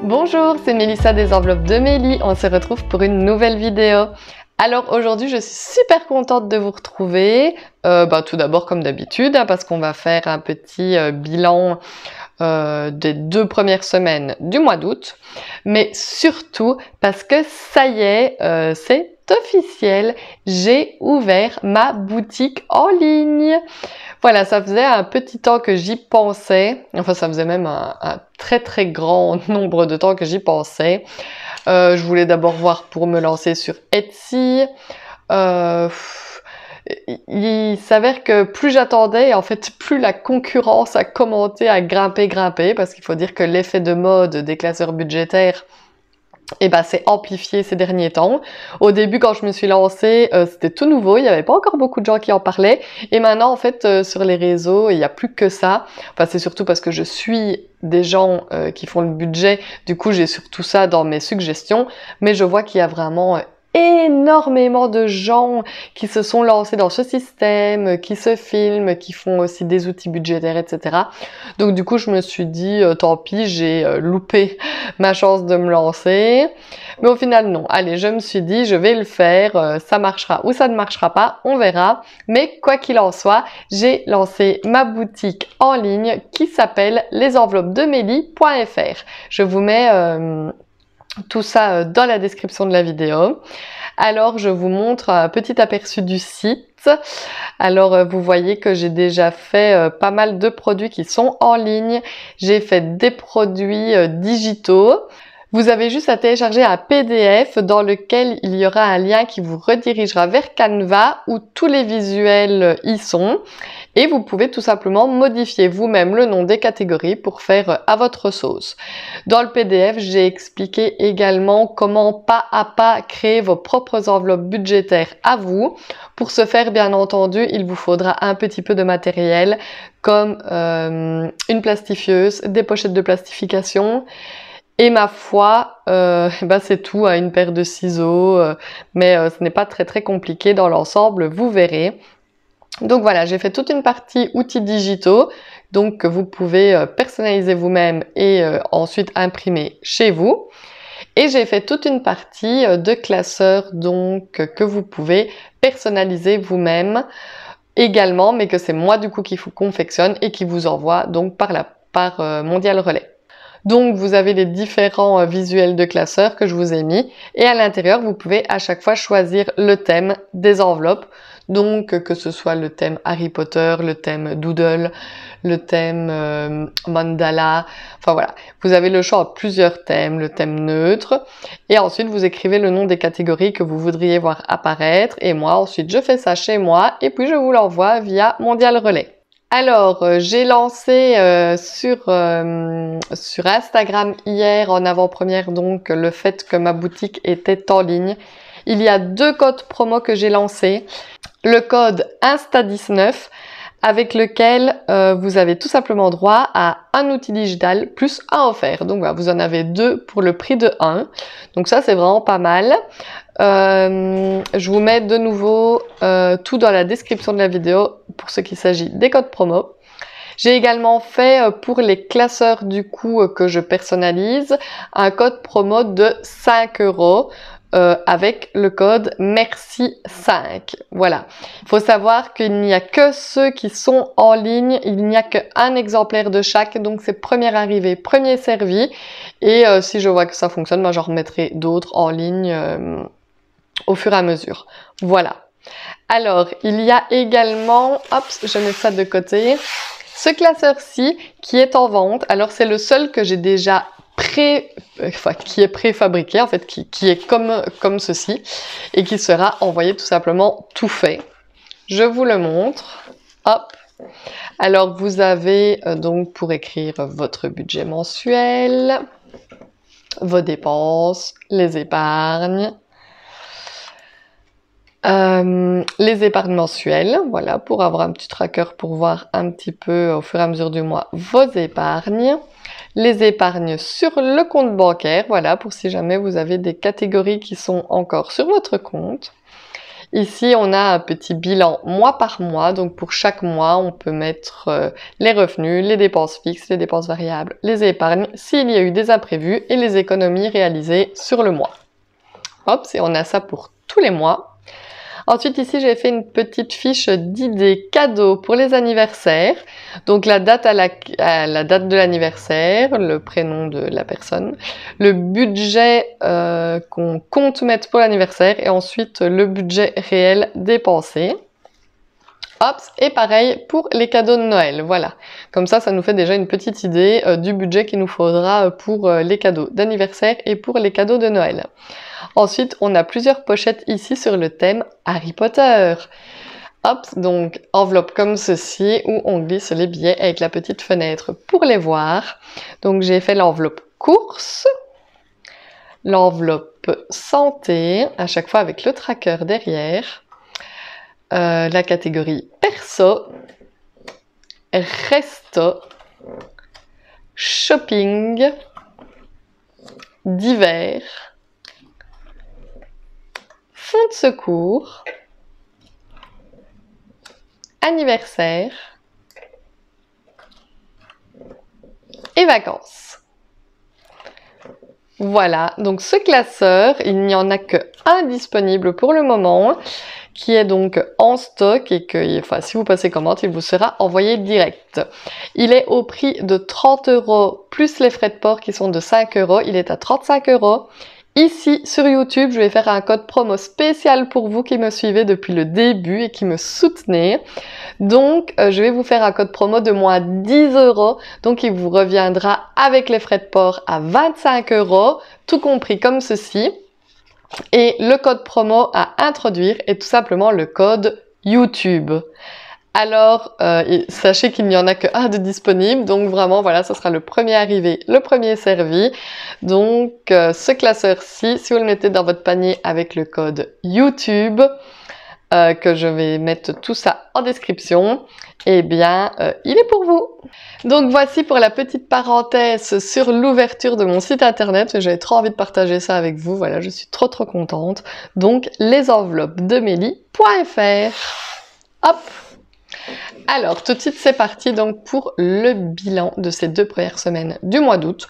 Bonjour, c'est Mélissa des enveloppes de Mélie. On se retrouve pour une nouvelle vidéo. Alors aujourd'hui, je suis super contente de vous retrouver. Tout d'abord comme d'habitude, parce qu'on va faire un petit bilan des 2 premières semaines du mois d'août. Mais surtout parce que ça y est, c'est officiel, j'ai ouvert ma boutique en ligne. Voilà, ça faisait un petit temps que j'y pensais. Enfin, ça faisait même un très grand nombre de temps que j'y pensais. Je voulais d'abord voir pour me lancer sur Etsy. Il s'avère que plus j'attendais, en fait, plus la concurrence a commencé à grimper, parce qu'il faut dire que l'effet de mode des classeurs budgétaires c'est amplifié ces derniers temps. Au début, quand je me suis lancée, c'était tout nouveau, il n'y avait pas encore beaucoup de gens qui en parlaient. Et maintenant, en fait, sur les réseaux, il n'y a plus que ça. Enfin, c'est surtout parce que je suis des gens qui font le budget. Du coup, j'ai surtout ça dans mes suggestions. Mais je vois qu'il y a vraiment énormément de gens qui se sont lancés dans ce système, qui se filment, qui font aussi des outils budgétaires, etc. Donc du coup, je me suis dit, tant pis, j'ai loupé ma chance de me lancer. Mais au final, non. Allez, je me suis dit, je vais le faire, ça marchera ou ça ne marchera pas, on verra. Mais quoi qu'il en soit, j'ai lancé ma boutique en ligne qui s'appelle lesenveloppesdemelie.fr. Je vous mets tout ça dans la description de la vidéo. Alors, je vous montre un petit aperçu du site. Alors, vous voyez que j'ai déjà fait pas mal de produits qui sont en ligne. J'ai fait des produits digitaux. Vous avez juste à télécharger un PDF dans lequel il y aura un lien qui vous redirigera vers Canva où tous les visuels y sont. Et vous pouvez tout simplement modifier vous-même le nom des catégories pour faire à votre sauce. Dans le PDF, j'ai expliqué également comment pas à pas créer vos propres enveloppes budgétaires à vous. Pour ce faire, bien entendu, il vous faudra un petit peu de matériel comme une plastifieuse, des pochettes de plastification. Et ma foi, c'est tout, une paire de ciseaux, mais ce n'est pas très compliqué dans l'ensemble, vous verrez. Donc voilà, j'ai fait toute une partie outils digitaux, donc que vous pouvez personnaliser vous-même et ensuite imprimer chez vous. Et j'ai fait toute une partie de classeurs, donc que vous pouvez personnaliser vous-même également, mais que c'est moi du coup qui vous confectionne et qui vous envoie donc par Mondial Relais. Donc vous avez les différents visuels de classeurs que je vous ai mis et à l'intérieur vous pouvez à chaque fois choisir le thème des enveloppes. Donc que ce soit le thème Harry Potter, le thème Doodle, le thème Mandala, enfin voilà. Vous avez le choix en plusieurs thèmes, le thème neutre et ensuite vous écrivez le nom des catégories que vous voudriez voir apparaître et moi ensuite je fais ça chez moi et puis je vous l'envoie via Mondial Relais. Alors, j'ai lancé sur Instagram hier en avant-première donc le fait que ma boutique était en ligne. Il y a 2 codes promo que j'ai lancés. Le code Insta19 avec lequel vous avez tout simplement droit à un outil digital plus un offert. Donc voilà, vous en avez 2 pour le prix de 1. Donc ça, c'est vraiment pas mal. Je vous mets de nouveau tout dans la description de la vidéo pour ce qui s'agit des codes promo. J'ai également fait pour les classeurs du coup que je personnalise un code promo de 5 € avec le code MERCI5. Voilà. Il faut savoir qu'il n'y a que ceux qui sont en ligne, il n'y a qu'un exemplaire de chaque, donc c'est premier arrivé, premier servi. Et si je vois que ça fonctionne, moi j'en remettrai d'autres en ligne au fur et à mesure. Voilà. Alors, il y a également, hop, je mets ça de côté, ce classeur-ci qui est en vente. Alors, c'est le seul que j'ai déjà qui est préfabriqué, en fait, qui est comme ceci et qui sera envoyé tout simplement tout fait. Je vous le montre. Hop. Alors, vous avez donc pour écrire votre budget mensuel, vos dépenses, les épargnes, les épargnes mensuelles, voilà, pour avoir un petit tracker pour voir un petit peu au fur et à mesure du mois vos épargnes, les épargnes sur le compte bancaire, voilà, pour si jamais vous avez des catégories qui sont encore sur votre compte. Ici, on a un petit bilan mois par mois. Donc, pour chaque mois, on peut mettre les revenus, les dépenses fixes, les dépenses variables, les épargnes, s'il y a eu des imprévus et les économies réalisées sur le mois. Hop, et on a ça pour tous les mois. Ensuite, ici, j'ai fait une petite fiche d'idées cadeaux pour les anniversaires. Donc, la date la date de l'anniversaire, le prénom de la personne, le budget qu'on compte mettre pour l'anniversaire et ensuite le budget réel dépensé. Hop, et pareil pour les cadeaux de Noël, voilà. Comme ça nous fait déjà une petite idée du budget qu'il nous faudra pour les cadeaux d'anniversaire et pour les cadeaux de Noël. Ensuite, on a plusieurs pochettes ici sur le thème Harry Potter. Hop, donc enveloppe comme ceci où on glisse les billets avec la petite fenêtre pour les voir. Donc j'ai fait l'enveloppe course, l'enveloppe santé, à chaque fois avec le tracker derrière, la catégorie perso, resto, shopping, divers, fonds de secours, anniversaire et vacances. Voilà, donc ce classeur, il n'y en a qu'un disponible pour le moment, qui est donc en stock et que, enfin, si vous passez commande, il vous sera envoyé direct. Il est au prix de 30 € plus les frais de port qui sont de 5 €. Il est à 35 €. Ici, sur YouTube, je vais faire un code promo spécial pour vous qui me suivez depuis le début et qui me soutenez. Donc, je vais vous faire un code promo de moins 10 €. Donc, il vous reviendra avec les frais de port à 25 €, tout compris comme ceci. Et le code promo à introduire est tout simplement le code YouTube. Alors, sachez qu'il n'y en a qu'un de disponible, donc vraiment, voilà, ce sera le premier arrivé, le premier servi. Donc, ce classeur-ci, si vous le mettez dans votre panier avec le code YouTube, que je vais mettre tout ça en description, eh bien, il est pour vous. Donc voici pour la petite parenthèse sur l'ouverture de mon site internet. J'avais trop envie de partager ça avec vous, voilà, je suis trop contente. Donc, les enveloppes de Mélie.fr. Hop! Alors, tout de suite, c'est parti donc pour le bilan de ces 2 premières semaines du mois d'août.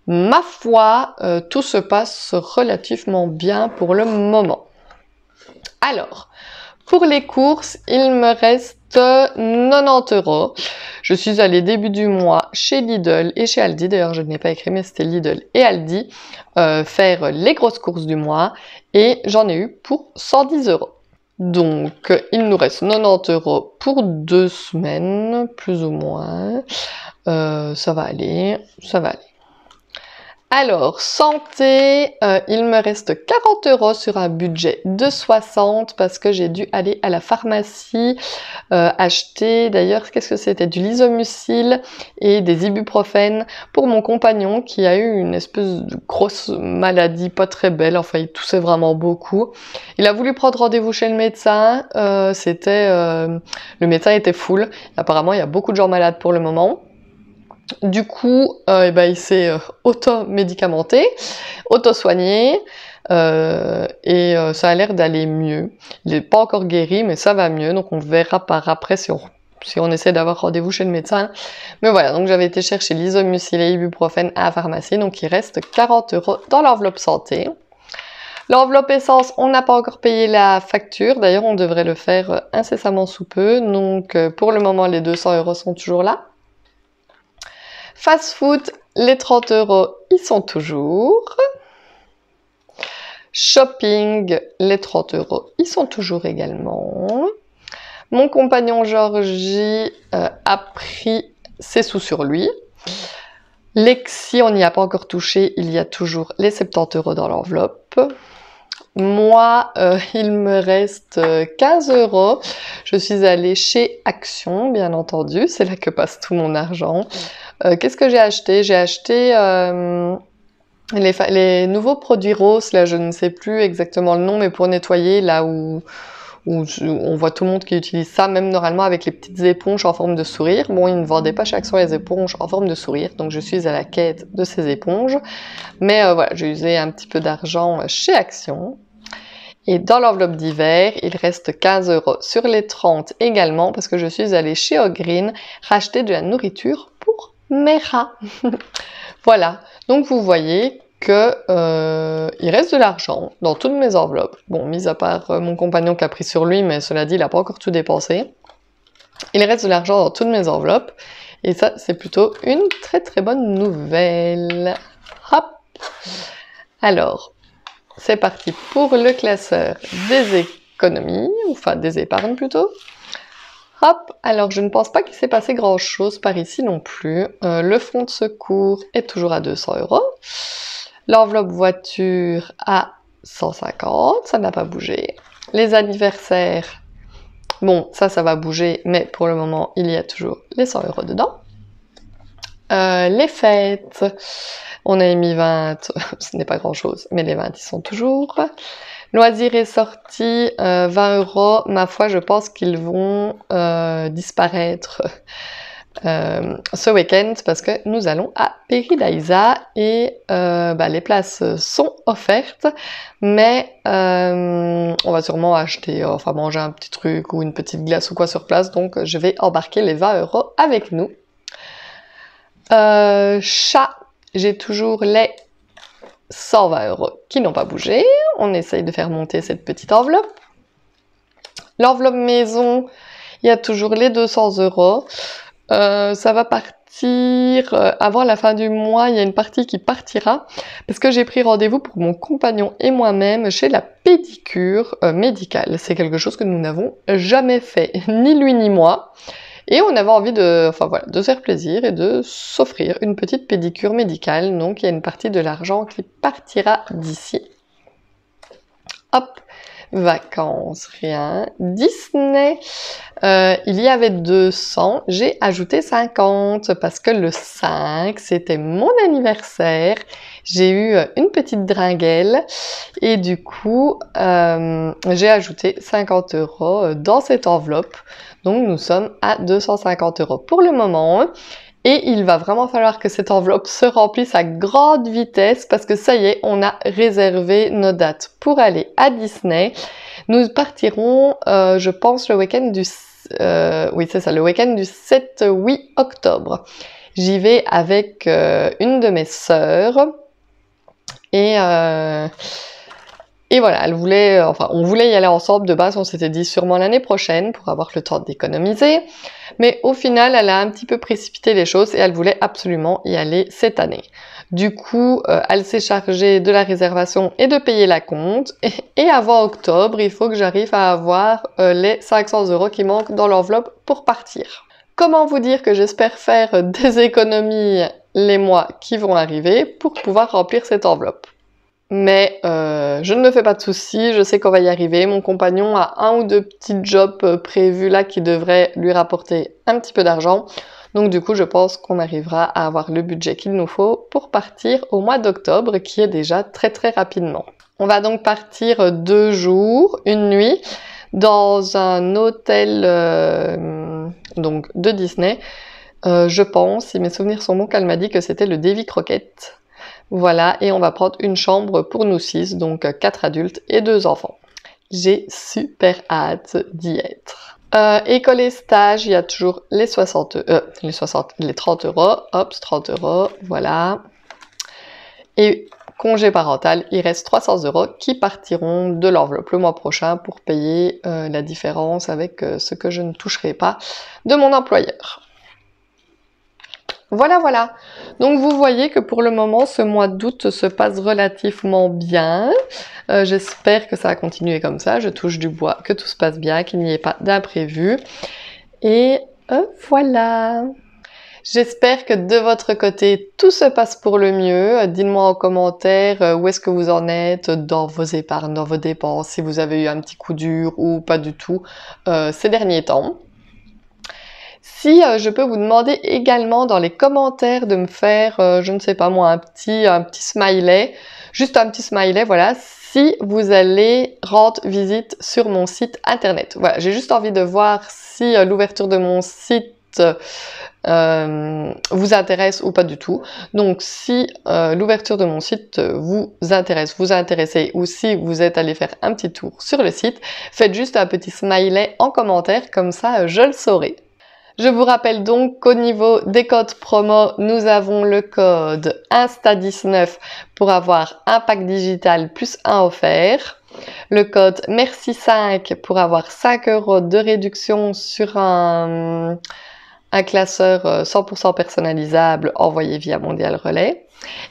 Ma foi, tout se passe relativement bien pour le moment. Alors, pour les courses, il me reste 90 €. Je suis allée début du mois chez Lidl et chez Aldi, d'ailleurs je ne l'ai pas écrit mais c'était Lidl et Aldi, faire les grosses courses du mois et j'en ai eu pour 110 €. Donc, il nous reste 90 € pour 2 semaines, plus ou moins. Ça va aller, ça va aller. Alors, santé, il me reste 40 € sur un budget de 60 parce que j'ai dû aller à la pharmacie acheter, d'ailleurs, qu'est-ce que c'était? Du Lysomucil et des ibuprofènes pour mon compagnon qui a eu une espèce de grosse maladie pas très belle, enfin il toussait vraiment beaucoup. Il a voulu prendre rendez-vous chez le médecin, le médecin était full, apparemment il y a beaucoup de gens malades pour le moment. Du coup, il s'est auto-médicamenté, auto-soigné, et ça a l'air d'aller mieux. Il n'est pas encore guéri, mais ça va mieux, donc on verra par après si on essaie d'avoir rendez-vous chez le médecin. Mais voilà, donc j'avais été chercher l'Isomucil et ibuprofène à la pharmacie, donc il reste 40 € dans l'enveloppe santé. L'enveloppe essence, on n'a pas encore payé la facture, d'ailleurs on devrait le faire incessamment sous peu, donc pour le moment les 200 € sont toujours là. Fast food, les 30 €, ils sont toujours. Shopping, les 30 €, ils sont toujours également. Mon compagnon Georgie a pris ses sous sur lui. Lexi, on n'y a pas encore touché, il y a toujours les 70 € dans l'enveloppe. Moi, il me reste 15 €. Je suis allée chez Action, bien entendu, c'est là que passe tout mon argent. Qu'est-ce que j'ai acheté? J'ai acheté les nouveaux produits Rose, là je ne sais plus exactement le nom, mais pour nettoyer, là où on voit tout le monde qui utilise ça, même normalement avec les petites éponges en forme de sourire. Bon, ils ne vendaient pas chez Action les éponges en forme de sourire, donc je suis à la quête de ces éponges. Mais voilà, j'ai usé un petit peu d'argent chez Action. Et dans l'enveloppe d'hiver, il reste 15 € sur les 30 également parce que je suis allée chez Ogreen racheter de la nourriture pour mes rats. Voilà, donc vous voyez que il reste de l'argent dans toutes mes enveloppes. Bon, mis à part mon compagnon qui a pris sur lui, mais cela dit, il n'a pas encore tout dépensé. Il reste de l'argent dans toutes mes enveloppes. Et ça, c'est plutôt une très très bonne nouvelle. Hop! Alors, c'est parti pour le classeur des économies, enfin des épargnes plutôt. Hop! Alors, je ne pense pas qu'il s'est passé grand-chose par ici non plus. Le fonds de secours est toujours à 200 €. L'enveloppe voiture à 150, ça n'a pas bougé. Les anniversaires, bon, ça va bouger, mais pour le moment, il y a toujours les 100 € dedans. Les fêtes, on a mis 20, ce n'est pas grand-chose, mais les 20, ils sont toujours. Loisirs et sorties, 20 €. Ma foi, je pense qu'ils vont disparaître ce week-end parce que nous allons à Peridaisa et les places sont offertes, mais on va sûrement acheter, enfin manger un petit truc ou une petite glace ou quoi sur place, donc je vais embarquer les 20 € avec nous. Chat, j'ai toujours les 120 € qui n'ont pas bougé. On essaye de faire monter cette petite enveloppe. L'enveloppe maison, il y a toujours les 200 €. Ça va partir avant la fin du mois. Il y a une partie qui partira parce que j'ai pris rendez-vous pour mon compagnon et moi-même chez la pédicure médicale. C'est quelque chose que nous n'avons jamais fait, ni lui ni moi. Et on avait envie de se faire plaisir et de s'offrir une petite pédicure médicale. Donc il y a une partie de l'argent qui partira d'ici. Hop, vacances, rien. Disney, il y avait 200, j'ai ajouté 50 parce que le 5, c'était mon anniversaire. J'ai eu une petite dringuelle et du coup, j'ai ajouté 50 € dans cette enveloppe. Donc nous sommes à 250 € pour le moment. Et il va vraiment falloir que cette enveloppe se remplisse à grande vitesse parce que ça y est, on a réservé nos dates pour aller à Disney. Nous partirons, je pense, le week-end du... oui, c'est ça, le week-end du 7-8 octobre. J'y vais avec une de mes sœurs et voilà, elle voulait, on voulait y aller ensemble. De base, on s'était dit sûrement l'année prochaine pour avoir le temps d'économiser. Mais au final, elle a un petit peu précipité les choses et elle voulait absolument y aller cette année. Du coup, elle s'est chargée de la réservation et de payer la compte. Et avant octobre, il faut que j'arrive à avoir les 500 € qui manquent dans l'enveloppe pour partir. Comment vous dire que j'espère faire des économies les mois qui vont arriver pour pouvoir remplir cette enveloppe. Mais je ne me fais pas de soucis, je sais qu'on va y arriver. Mon compagnon a un ou deux petits jobs prévus là qui devraient lui rapporter un petit peu d'argent. Donc du coup, je pense qu'on arrivera à avoir le budget qu'il nous faut pour partir au mois d'octobre, qui est déjà très très rapidement. On va donc partir 2 jours, une nuit, dans un hôtel donc de Disney. Je pense, si mes souvenirs sont bons, qu'elle m'a dit que c'était le Davy Crockett. Voilà, et on va prendre une chambre pour nous 6, donc 4 adultes et 2 enfants. J'ai super hâte d'y être. École et stage, il y a toujours les 30 €, hop, 30 €, voilà. Et congé parental, il reste 300 € qui partiront de l'enveloppe le mois prochain pour payer la différence avec ce que je ne toucherai pas de mon employeur. Voilà, voilà. Donc vous voyez que pour le moment, ce mois d'août se passe relativement bien. J'espère que ça va continuer comme ça. Je touche du bois, que tout se passe bien, qu'il n'y ait pas d'imprévu. Et voilà. J'espère que de votre côté, tout se passe pour le mieux. Dites-moi en commentaire où est-ce que vous en êtes dans vos épargnes, dans vos dépenses, si vous avez eu un petit coup dur ou pas du tout ces derniers temps. Si je peux vous demander également dans les commentaires de me faire, je ne sais pas moi, un petit smiley, juste un petit smiley, voilà, si vous allez rendre visite sur mon site internet. Voilà, j'ai juste envie de voir si l'ouverture de mon site site vous intéresse ou pas du tout. Donc si l'ouverture de mon site vous intéresse, vous intéressez, ou si vous êtes allé faire un petit tour sur le site, faites juste un petit smiley en commentaire, comme ça je le saurai. Je vous rappelle donc qu'au niveau des codes promo, nous avons le code Insta19 pour avoir un pack digital plus un offert. Le code Merci5 pour avoir 5 € de réduction sur un classeur 100% personnalisable envoyé via Mondial Relais.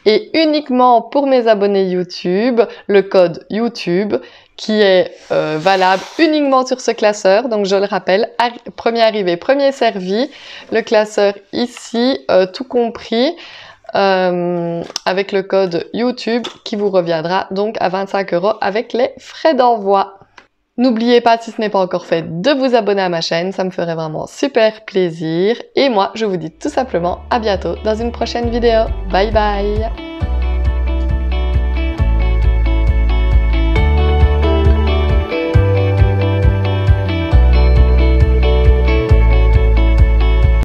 Et uniquement pour mes abonnés YouTube, le code YouTube qui est valable uniquement sur ce classeur. Donc je le rappelle, premier arrivé, premier servi. Le classeur ici, tout compris, avec le code YouTube qui vous reviendra donc à 25 € avec les frais d'envoi. N'oubliez pas, si ce n'est pas encore fait, de vous abonner à ma chaîne, ça me ferait vraiment super plaisir. Et moi, je vous dis tout simplement à bientôt dans une prochaine vidéo. Bye bye!